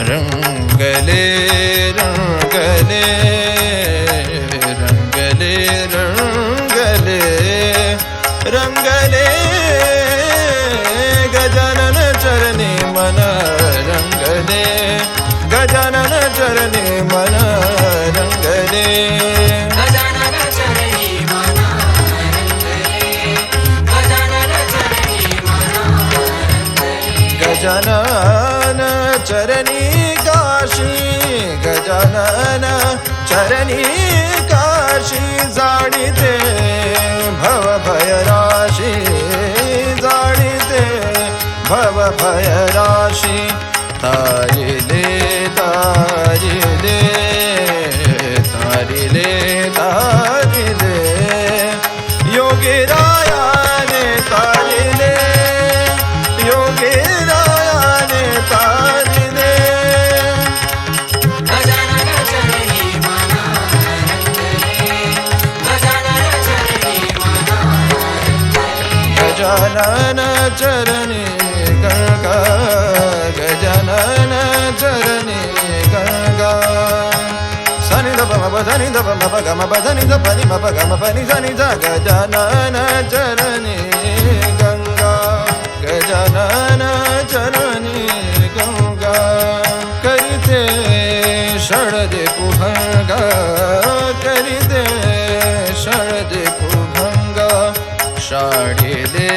रंगले रंगले रंगले रंगले रंगले गजानन चरणी मन रंगले गजानन चरणी मन रंगले गजानन चरणी मन रंगले गजानन चरणी मन रंगले गजानन चरणी काशी गजानन चरणी काशी जाणीते भव भय राशी जाणीते भव भय राशी तारिले तारिले तारिले तारिले योगी रायाने तारिले योगी रायाने तारिले गजानन चरणी मन रंगले गजानन चरणी मन रंगले गजानन चरणी गंगा गजानन चरणी गंगा सनि ध प म ध नि ध प म प ग म प ध नि ध प नि म प ग म प नि ध नि ध गजानन चरणी गंगा गजानन चरणी गंगा करिते षडदे कुभंग करिते षडदे कुभंग शाळिले